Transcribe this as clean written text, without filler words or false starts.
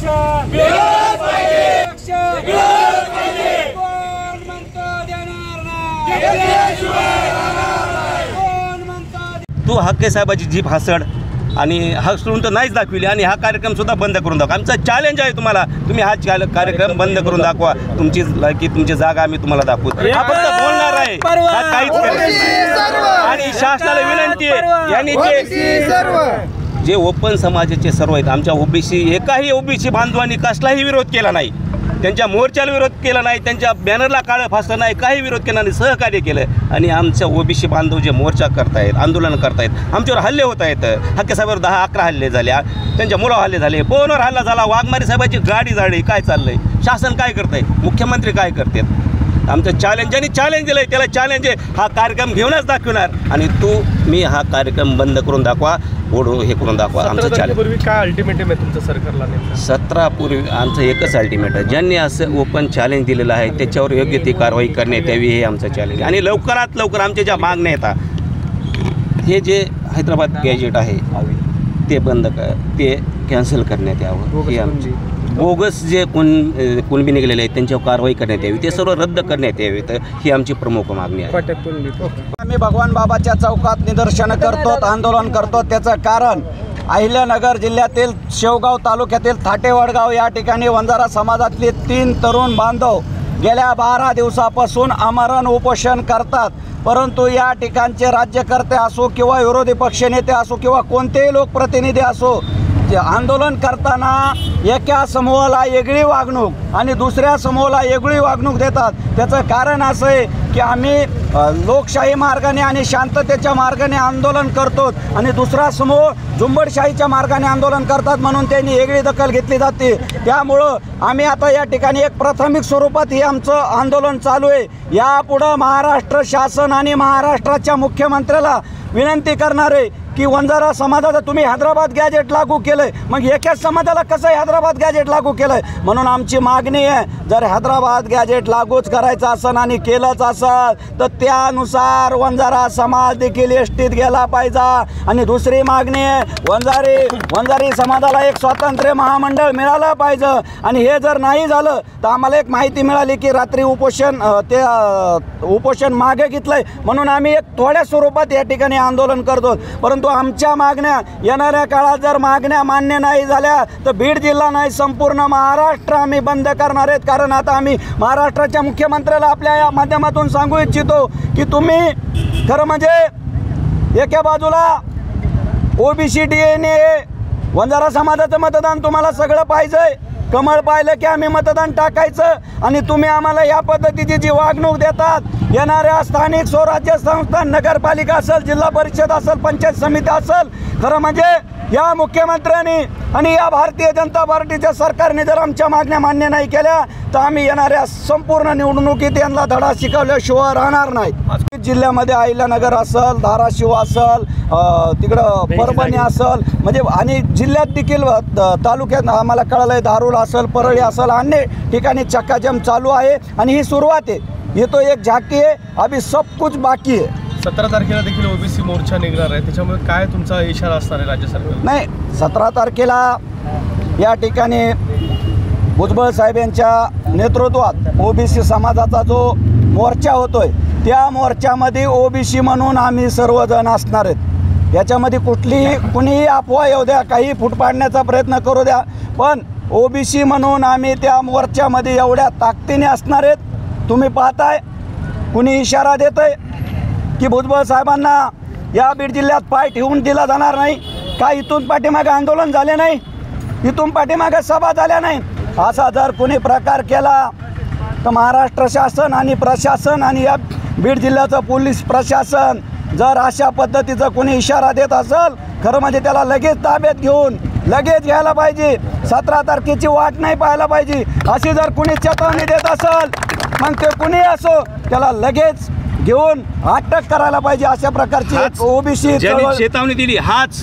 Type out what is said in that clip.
तू हक्के साहेबाची जीभ हसड आणि हसडून तर नाहीच दाखविली आणि हा कार्यक्रम सुद्धा बंद करून दाखवा. आमचं चॅलेंज आहे तुम्हाला, तुम्ही हा कार्यक्रम बंद करून दाखवा. तुमची लायकी तुमची जागा आम्ही तुम्हाला दाखवू. हा फक्त बोलणार आहे, हा काहीच करत नाही. आणि शासनाला विनंती आहे, यांनी जे ओपन समाजाचे सर्व आहेत आमच्या ओबीसी, एकाही ओबीसी बांधवांनी कसलाही विरोध केला नाही, त्यांच्या मोर्चाला विरोध केला नाही, त्यांच्या बॅनरला काळं फासलं नाही, काही विरोध केला नाही, सहकार्य केलं. आणि आमच्या ओबीसी बांधव जे मोर्चा करतायत, आंदोलन करतायत, आमच्यावर हल्ले होत आहेत. हक्के साहेबांवर 10-11 हल्ले झाले, त्यांच्या मुलावर हल्ले झाले, पवनवर हल्ला झाला, वाघमारे साहेबांची गाडी जाळली. काय चाललंय? शासन काय करतंय? मुख्यमंत्री काय करतात? आमचं चॅलेंज, ज्यांनी चॅलेंज दिलं आहे त्याला चॅलेंज आहे, हा कार्यक्रम घेऊनच दाखवणार. आणि मी हा कार्यक्रम बंद करून दाखवा, ओढू हे करून दाखवा. आमचं चॅलेंज. पूर्वी काय अल्टिमेटम आहे तुमच्या सरकारला? 17 पूर्वी आमचं एकच अल्टिमेट आहे, ज्यांनी असं ओपन चॅलेंज दिलेलं आहे त्याच्यावर योग्य ती कारवाई करण्यात यावी, हे आमचं चॅलेंज. आणि लवकरात लवकर आमच्या ज्या मागण्या येतात, हे जे हैदराबाद गॅजेट आहे ते बंद ते कॅन्सल करण्यात यावं. हे आमची बोगस जे कुणबी निघालेले आहेत त्यांच्यावर कारवाई करण्यात यावी, ते सर्व रद्द करण्यात यावे. तर ही आमची प्रमुख मागणी आहे. आम्ही भगवान बाबाच्या चौकात निदर्शनं करतो, आंदोलन करतो. त्याचं कारण अहिल्यानगर जिल्ह्यातील शेवगाव तालुक्यातील थाटेवडगाव या ठिकाणी वंजारा समाजातले 3 तरुण बांधव गेल्या 12 दिवसापासून आमरण उपोषण करतात. परंतु या ठिकाणचे राज्यकर्ते असो किंवा विरोधी पक्षनेते असो किंवा कोणतेही लोकप्रतिनिधी असो, आंदोलन करताना एका समूहाला वेगळी वागणूक आणि दुसऱ्या समूहाला वेगळी वागणूक देतात. त्याचं कारण असं आहे की आम्ही लोकशाही मार्गाने आणि शांततेच्या मार्गाने आंदोलन करतो आणि दुसरा समूह झुंबडशाहीच्या मार्गाने आंदोलन करतात, म्हणून त्यांनी वेगळी दखल घेतली जाते. त्यामुळं आम्ही आता या ठिकाणी एक प्राथमिक स्वरूपात हे आमचं आंदोलन चालू आहे. यापुढं महाराष्ट्र शासन आणि महाराष्ट्राच्या मुख्यमंत्र्याला विनंती करणार आहे की वंजारा समाजाचं तुम्ही हैदराबाद गॅजेट लागू केलं आहे, मग एकाच समाजाला कसं हैदराबाद गॅजेट लागू केलं आहे? म्हणून आमची मागणी आहे, जर हैदराबाद गॅजेट लागूच करायचं असेल आणि केलंच असेल तर त्यानुसार वंजारा समाज देखील एसटीत गेला पाहिजे. आणि दुसरी मागणी आहे, वंजारी समाजाला एक स्वातंत्र्य महामंडळ मिळालं पाहिजे. आणि हे जर नाही झालं तर आम्हाला एक माहिती मिळाली की रात्री उपोषण मागे घेतलं आहे, म्हणून आम्ही एक थोड्या स्वरूपात या ठिकाणी आंदोलन करतो. परंतु आमच्या मागण्या येणाऱ्या काळात जर मागण्या मान्य नाही झाल्या तर बीड जिल्हा नाही संपूर्ण महाराष्ट्र आम्ही बंद करणार आहेत. कारण आता आम्ही महाराष्ट्राच्या मुख्यमंत्र्याला आपल्या या माध्यमातून सांगू इच्छितो की तुम्ही खरं म्हणजे एका बाजूला ओबीसी DNA वंजारा समाजाचं मतदान तुम्हाला सगळं पाहिजे, कमळ पाहिलं की आम्ही मतदान टाकायचं, आणि तुम्ही आम्हाला या पद्धतीची जी वागणूक देतात, येणाऱ्या स्थानिक स्वराज्य संस्था, नगरपालिका असेल, जिल्हा परिषद असेल, पंचायत समिती असेल, खरं म्हणजे या मुख्यमंत्र्यांनी आणि या भारतीय जनता पार्टीच्या सरकारने जर आमच्या मागण्या मान्य नाही केल्या तर आम्ही येणाऱ्या संपूर्ण निवडणुकीत यांना धडा शिकवल्याशिवाय राहणार नाही. जिल्ह्यामध्ये अहिल्यानगर असेल, धाराशिव असेल, तिकडं परभणी असेल, म्हणजे आणि जिल्ह्यात देखील तालुक्यात आम्हाला कळलं आहे धारूर असेल, परळी असेल, अन्य ठिकाणी चक्काजाम चालू आहे. आणि ही सुरुवात आहे, ये तो एक झाकी आहे, अभी सब कुछ बाकी आहे. 17 तारखेला देखील ओबीसी मोर्चा निघणार आहे, त्याच्यामुळे काय तुमचा इशारा असणार आहे राज्य सरकार? नाही, 17 तारखेला या ठिकाणी भुजबळ साहेब यांच्या नेतृत्वात ओबीसी समाजाचा जो मोर्चा होतोय त्या मोर्चामध्ये ओबीसी म्हणून आम्ही सर्वजण असणार आहेत. याच्यामध्ये कुणीही अफवा येऊ द्या, काही फूट पाडण्याचा प्रयत्न करू द्या, पण ओबीसी म्हणून आम्ही त्या मोर्चामध्ये एवढ्या ताकदीने असणार आहेत. तुम्ही पाहताय कुणी इशारा देत आहे की भुजबळ साहेबांना या बीड जिल्ह्यात पाय ठेवून दिला जाणार नाही का? इथून पाठीमागे आंदोलन झाले नाही, इथून पाठीमागे सभा झाल्या नाही. असा जर कोणी प्रकार केला तर महाराष्ट्र शासन आणि प्रशासन आणि या बीड जिल्ह्याचं पोलीस प्रशासन जर अशा पद्धतीचा कोणी इशारा देत असेल, खरं म्हणजे त्याला लगेच ताब्यात घेऊन लगेच घ्यायला पाहिजे. 17 तारखेची वाट नाही पाहायला पाहिजे. अशी जर कोणी चेतावणी देत असेल मग ते कुणी असो त्याला लगेच घेऊन अटक करायला पाहिजे. अशा प्रकारची ओबीसी चेतावणी दिली हाच